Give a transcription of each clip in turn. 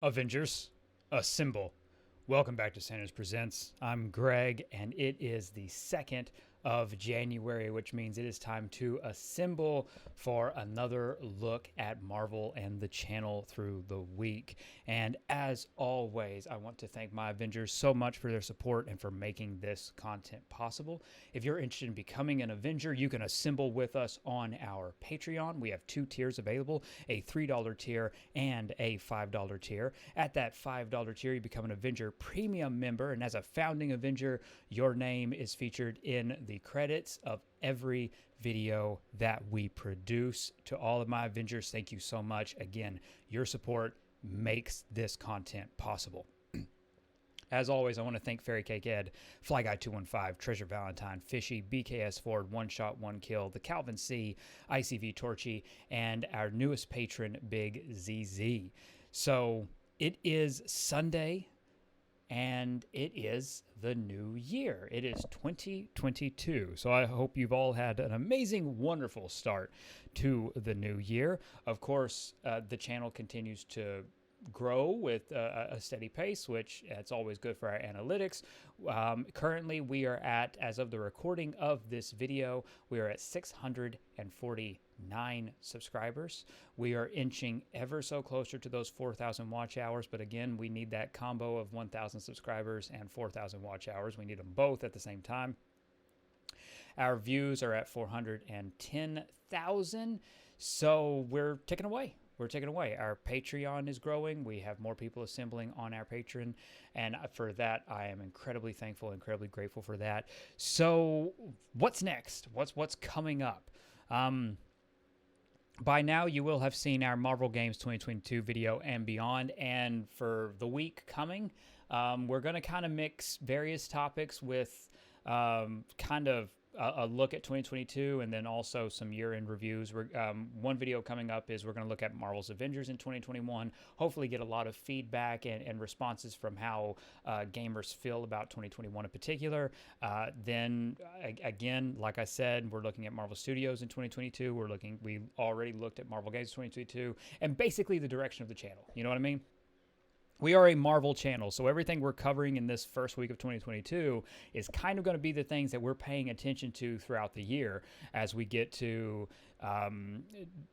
Avengers, Assemble. Welcome back to Sanders Presents. I'm Greg, and it is the 2nd of January, which means it is time to assemble for another look at Marvel and the channel through the week. And as always, I want to thank my Avengers so much for their support and for making this content possible. If you're interested in becoming an Avenger, you can assemble with us on our Patreon. We have 2 tiers available, a $3 tier and a $5 tier. At that $5 tier, you become an Avenger Premium member, and as a founding Avenger, your name is featured in the credits of every video that we produce. To all of my Avengers, thank you so much. Again, your support makes this content possible. As always, I want to thank Fairy Cake Ed, Fly Guy 215, Treasure Valentine, Fishy, BKS Ford, One Shot, One Kill, the Calvin C, ICV Torchy, and our newest patron, Big ZZ. So it is Sunday, and it is the new year. It is 2022. So I hope you've all had an amazing, wonderful start to the new year. Of course, the channel continues to grow with a steady pace, which it's always good for our analytics. Currently, we are at, as of the recording of this video, we are at 649 subscribers. We are inching ever so closer to those 4,000 watch hours, but again, we need that combo of 1,000 subscribers and 4,000 watch hours. We need them both at the same time. Our views are at 410,000, so we're ticking away. We're taking away. Our Patreon is growing. We have more people assembling on our Patreon. And for that, I am incredibly thankful, incredibly grateful for that. So what's next? What's coming up? By now, you will have seen our Marvel Games 2022 video and beyond. And for the week coming, we're going to kind of mix various topics with kind of a look at 2022 and then also some year-end reviews. One video coming up is we're going to look at Marvel's Avengers in 2021, hopefully get a lot of feedback and responses from how gamers feel about 2021 in particular. Then again, like I said, we're looking at Marvel Studios in 2022. We already looked at Marvel Games 2022 and basically the direction of the channel. You know what I mean? We are a Marvel channel, so everything we're covering in this first week of 2022 is kind of going to be the things that we're paying attention to throughout the year as we get to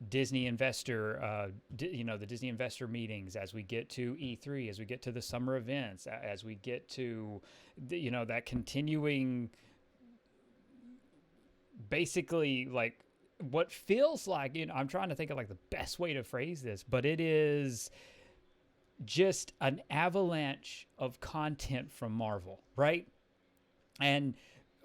Disney investor, the Disney investor meetings, as we get to E3, as we get to the summer events, as we get to, that continuing, basically, like, what feels like, I'm trying to think of, like, the best way to phrase this, but it is just an avalanche of content from Marvel, right? And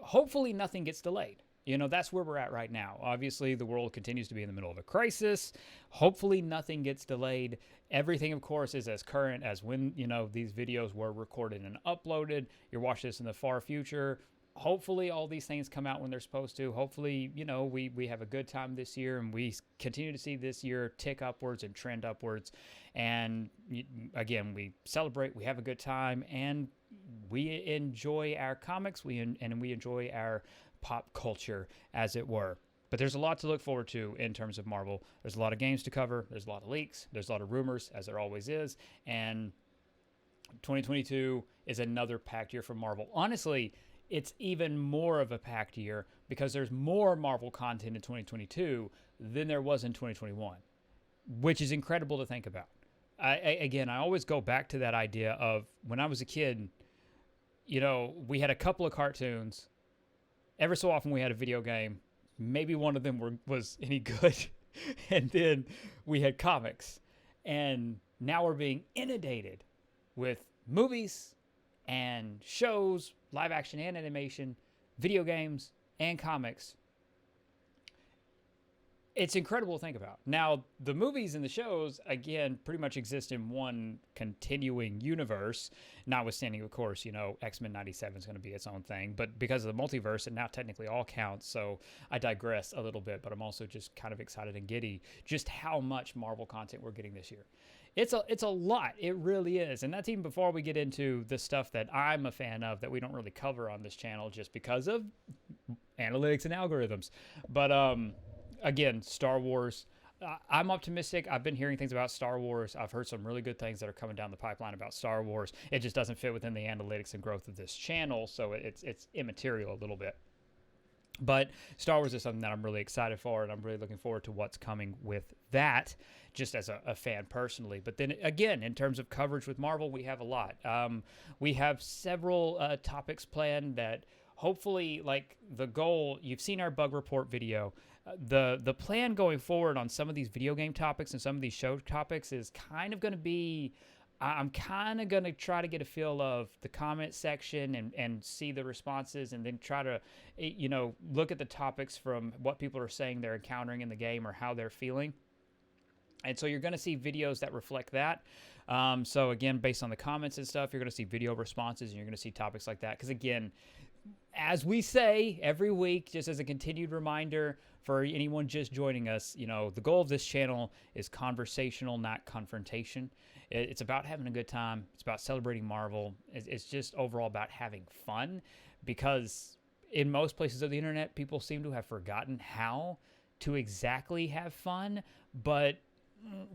hopefully nothing gets delayed. That's where we're at right now. Obviously, the world continues to be in the middle of a crisis. Hopefully nothing gets delayed. Everything, of course, is as current as when, these videos were recorded and uploaded. You're watching this in the far future. Hopefully all these things come out when they're supposed to. Hopefully, we have a good time this year and we continue to see this year tick upwards and trend upwards. And again, we celebrate, we have a good time, and we enjoy our comics, and we enjoy our pop culture, as it were. But there's a lot to look forward to in terms of Marvel. There's a lot of games to cover. There's a lot of leaks. There's a lot of rumors, as there always is. And 2022 is another packed year for Marvel. Honestly, it's even more of a packed year because there's more Marvel content in 2022 than there was in 2021, which is incredible to think about. I always go back to that idea of when I was a kid, we had a couple of cartoons. Every so often we had a video game. Maybe one of them was any good. And then we had comics. And now we're being inundated with movies and shows, live action and animation, video games, and comics. It's incredible to think about. Now, the movies and the shows, again, pretty much exist in one continuing universe, notwithstanding, of course, X-Men 97 is going to be its own thing. But because of the multiverse, it now technically all counts. So I digress a little bit, but I'm also just kind of excited and giddy just how much Marvel content we're getting this year. It's a lot. It really is. And that's even before we get into the stuff that I'm a fan of that we don't really cover on this channel just because of analytics and algorithms. But again, Star Wars, I'm optimistic. I've been hearing things about Star Wars. I've heard some really good things that are coming down the pipeline about Star Wars. It just doesn't fit within the analytics and growth of this channel, so it's immaterial a little bit. But Star Wars is something that I'm really excited for, and I'm really looking forward to what's coming with that, just as a fan personally. But then again, in terms of coverage with Marvel, we have a lot. We have several topics planned that hopefully, like the goal, you've seen our bug report video. The plan going forward on some of these video game topics and some of these show topics is kind of going to be, I'm kind of going to try to get a feel of the comment section and see the responses, and then try to, look at the topics from what people are saying they're encountering in the game or how they're feeling. And so you're going to see videos that reflect that. So again, based on the comments and stuff, you're going to see video responses, and you're going to see topics like that. Because again, as we say every week, just as a continued reminder for anyone just joining us, the goal of this channel is conversational, not confrontation. It's about having a good time. It's about celebrating Marvel. It's just overall about having fun, because in most places of the internet, people seem to have forgotten how to exactly have fun, but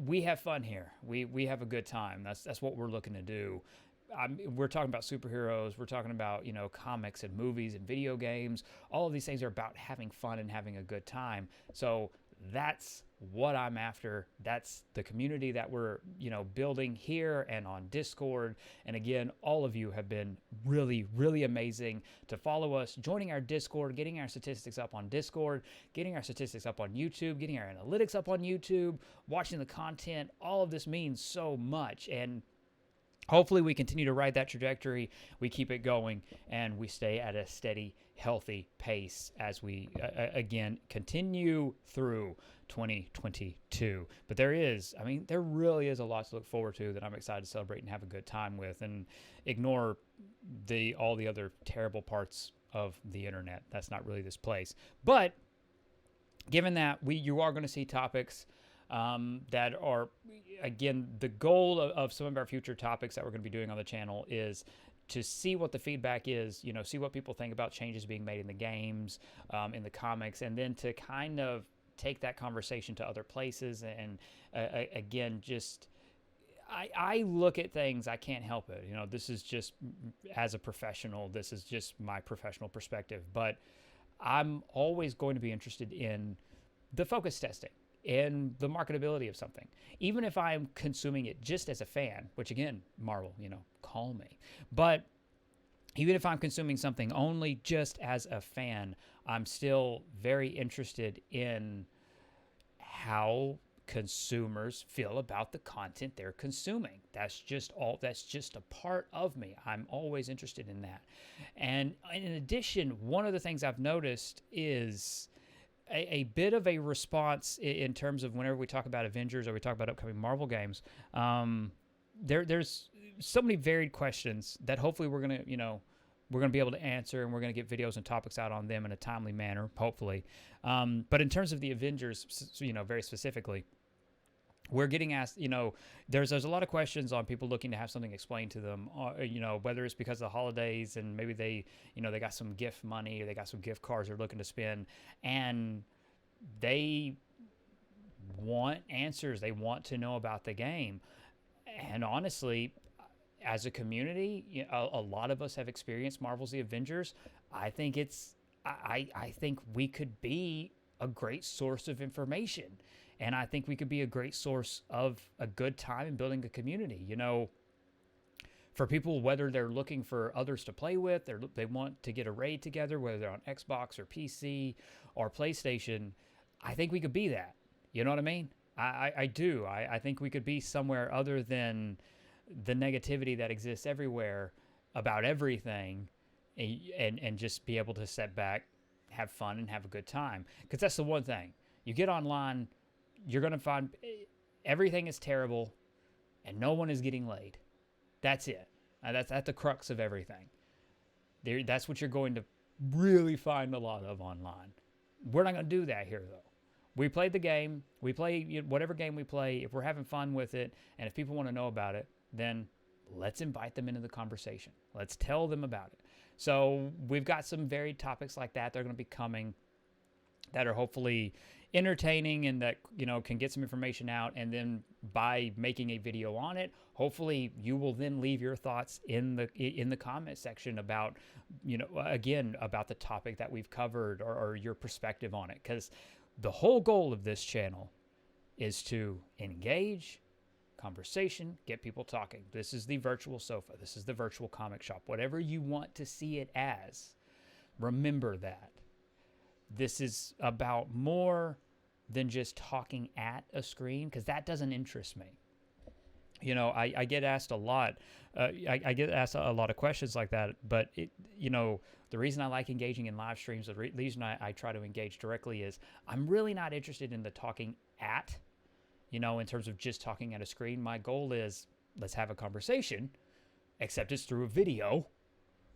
we have fun here. We have a good time. That's what we're looking to do. We're talking about superheroes. We're talking about, comics and movies and video games. All of these things are about having fun and having a good time. So that's what I'm after. That's the community that we're, building here and on Discord. And again, all of you have been really, really amazing to follow us, joining our Discord, getting our statistics up on Discord, getting our statistics up on YouTube, getting our analytics up on YouTube, watching the content. All of this means so much. And hopefully we continue to ride that trajectory, we keep it going, and we stay at a steady, healthy pace as we, again, continue through 2022. But there really is a lot to look forward to that I'm excited to celebrate and have a good time with, and ignore all the other terrible parts of the internet. That's not really this place. But given that you are going to see topics that are, again, the goal of some of our future topics that we're going to be doing on the channel is to see what the feedback is, see what people think about changes being made in the games, in the comics, and then to kind of take that conversation to other places. And again, just I look at things, I can't help it. This is just, as a professional, this is just my professional perspective, but I'm always going to be interested in the focus testing and the marketability of something. Even if I'm consuming it just as a fan, which again, Marvel, call me. But even if I'm consuming something only just as a fan, I'm still very interested in how consumers feel about the content they're consuming. That's just a part of me. I'm always interested in that. And in addition, one of the things I've noticed is a bit of a response in terms of whenever we talk about Avengers or we talk about upcoming Marvel games. There's so many varied questions that hopefully we're gonna be able to answer, and we're gonna get videos and topics out on them in a timely manner, hopefully. But in terms of the Avengers, very specifically, we're getting asked, there's a lot of questions on people looking to have something explained to them, whether it's because of the holidays and maybe they got some gift money or they got some gift cards they're looking to spend, and they want answers. They want to know about the game. And honestly, as a community, a lot of us have experienced Marvel's The Avengers. I think I think we could be a great source of information. And I think we could be a great source of a good time in building a community. For people, whether they're looking for others to play with, they want to get a raid together, whether they're on Xbox or PC or PlayStation, I think we could be that. You know what I mean? I do. I think we could be somewhere other than the negativity that exists everywhere about everything, and just be able to sit back, have fun, and have a good time. Because that's the one thing. You get online, you're going to find everything is terrible and no one is getting laid. That's it. That's at the crux of everything. That's what you're going to really find a lot of online. We're not going to do that here, though. We played the game. We play whatever game we play. If we're having fun with it, and if people want to know about it, then let's invite them into the conversation. Let's tell them about it. So we've got some varied topics like that. They're going to be coming that are hopefully entertaining and that, can get some information out. And then by making a video on it, hopefully you will then leave your thoughts in the comment section about, again, about the topic that we've covered, or your perspective on it. Because the whole goal of this channel is to engage, conversation, get people talking. This is the virtual sofa. This is the virtual comic shop. Whatever you want to see it as, remember that. This is about more than just talking at a screen, because that doesn't interest me. I get asked a lot. I get asked a lot of questions like that, but the reason I like engaging in live streams, the reason I try to engage directly, is I'm really not interested in the talking at, in terms of just talking at a screen. My goal is, let's have a conversation, except it's through a video,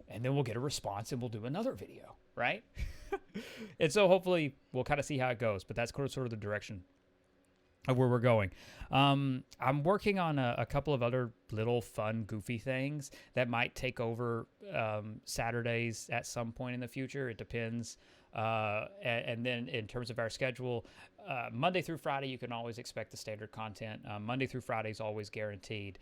and then we'll get a response and we'll do another video, right? And so hopefully we'll kind of see how it goes, but that's sort of the direction of where we're going. I'm working on a couple of other little fun, goofy things that might take over Saturdays at some point in the future. It depends. And then in terms of our schedule, Monday through Friday, you can always expect the standard content. Monday through Friday is always guaranteed.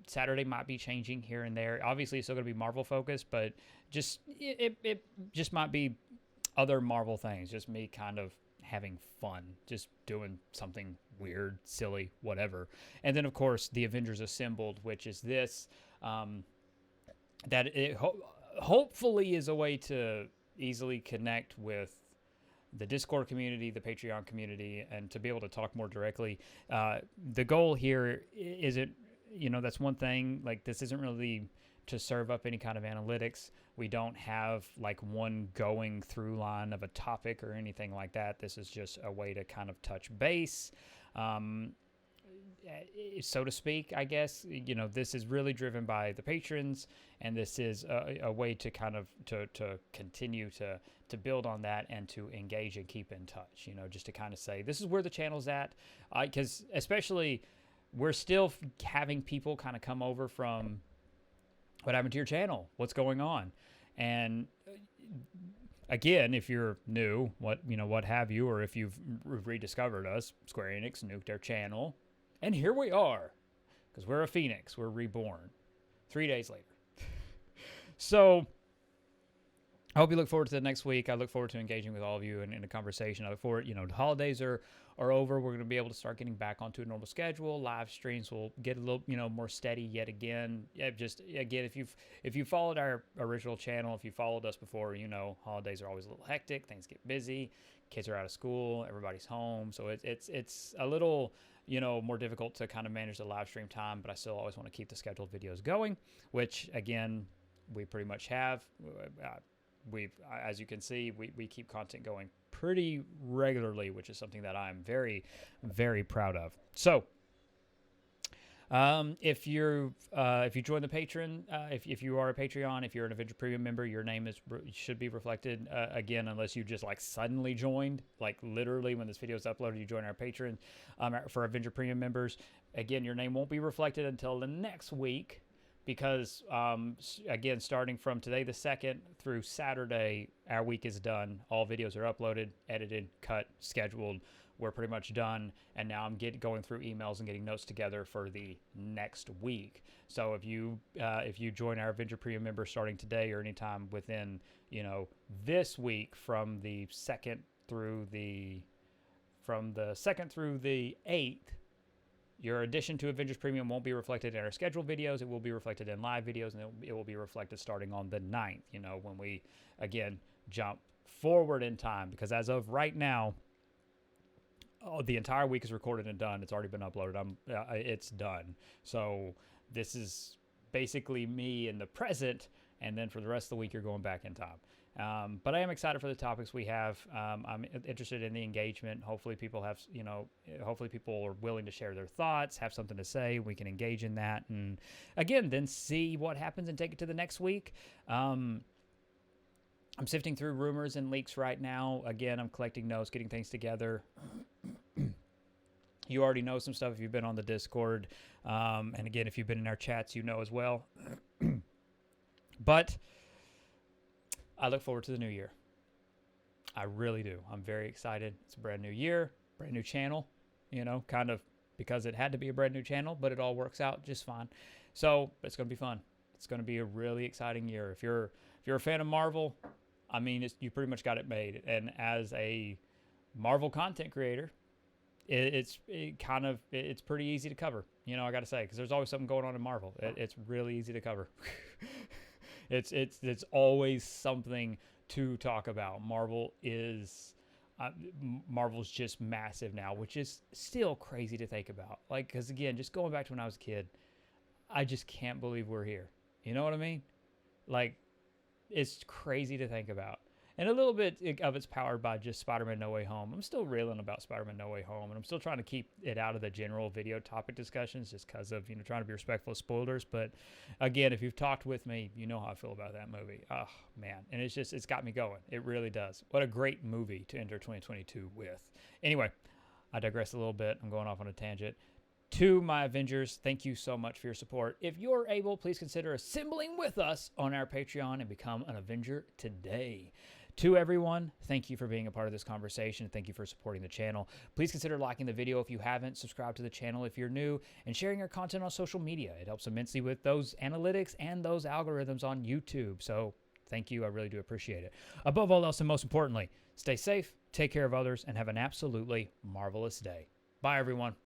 Saturday might be changing here and there. Obviously, it's still going to be Marvel focused, but it just might be other Marvel things. Just me kind of having fun, just doing something weird, silly, whatever. And then, of course, the Avengers Assembled, which is this, that it hopefully is a way to easily connect with the Discord community, the Patreon community, and to be able to talk more directly. The goal here isn't, that's one thing. Like, this isn't really to serve up any kind of analytics. We don't have like one going through line of a topic or anything like that. This is just a way to kind of touch base, so to speak, I guess. This is really driven by the patrons, and this is a way to kind of to continue to build on that and to engage and keep in touch, just to kind of say, this is where the channel's at. Because especially, we're still having people kind of come over from, what happened to your channel? What's going on? And again, if you're new, what have you, or if you've rediscovered us, Square Enix nuked their channel, and here we are, because we're a phoenix. We're reborn 3 days later. So I hope you look forward to the next week. I look forward to engaging with all of you in a conversation. I look forward, the holidays are over. We're going to be able to start getting back onto a normal schedule. Live streams will get a little, more steady yet again. Just again, if you followed our original channel, if you followed us before, holidays are always a little hectic. Things get busy. Kids are out of school. Everybody's home. So it's a little, more difficult to kind of manage the live stream time, but I still always want to keep the scheduled videos going, which again, we pretty much have. As you can see, we keep content going pretty regularly, which is something that I'm very, very proud of. So, if you join the Patreon, if you are a Patreon, if you're an Avenger Premium member, your name should be reflected again, unless you just like suddenly joined, like literally when this video is uploaded, you join our Patreon. For Avenger Premium members, again, your name won't be reflected until the next week. Because, again, starting from today the 2nd through Saturday, our week is done. All videos are uploaded, edited, cut, scheduled. We're pretty much done. And now I'm going through emails and getting notes together for the next week. So if you join our Avenger Premium member starting today or anytime within, this week from the 2nd through the 8th, your addition to Avengers Premium won't be reflected in our scheduled videos. It will be reflected in live videos, and it will be reflected starting on the 9th, when we, again, jump forward in time. Because as of right now, the entire week is recorded and done. It's already been uploaded. It's done. So this is basically me in the present, and then for the rest of the week, you're going back in time. But I am excited for the topics we have. I'm interested in the engagement. Hopefully people have, hopefully people are willing to share their thoughts, have something to say. We can engage in that. And again, then see what happens and take it to the next week. I'm sifting through rumors and leaks right now. Again, I'm collecting notes, getting things together. You already know some stuff if you've been on the Discord. And again, if you've been in our chats, as well. But I look forward to the new year. I really do. I'm very excited. It's a brand new year, brand new channel, kind of because it had to be a brand new channel, but it all works out just fine. So it's going to be fun. It's going to be a really exciting year. If you're a fan of Marvel, I mean, you pretty much got it made. And as a Marvel content creator, it's pretty easy to cover. I got to say, because there's always something going on in Marvel. It's really easy to cover. It's always something to talk about. Marvel's just massive now, which is still crazy to think about. Like, because again, just going back to when I was a kid, I just can't believe we're here. You know what I mean? Like, it's crazy to think about. And a little bit of it's powered by just Spider-Man No Way Home. I'm still reeling about Spider-Man No Way Home, and I'm still trying to keep it out of the general video topic discussions just because of, trying to be respectful of spoilers. But again, if you've talked with me, you know how I feel about that movie. Oh, man. And it's got me going. It really does. What a great movie to enter 2022 with. Anyway, I digress a little bit. I'm going off on a tangent. To my Avengers, thank you so much for your support. If you're able, please consider assembling with us on our Patreon and become an Avenger today. To everyone, thank you for being a part of this conversation. Thank you for supporting the channel. Please consider liking the video if you haven't, subscribe to the channel if you're new, and sharing our content on social media. It helps immensely with those analytics and those algorithms on YouTube. So thank you. I really do appreciate it. Above all else, and most importantly, stay safe, take care of others, and have an absolutely marvelous day. Bye, everyone.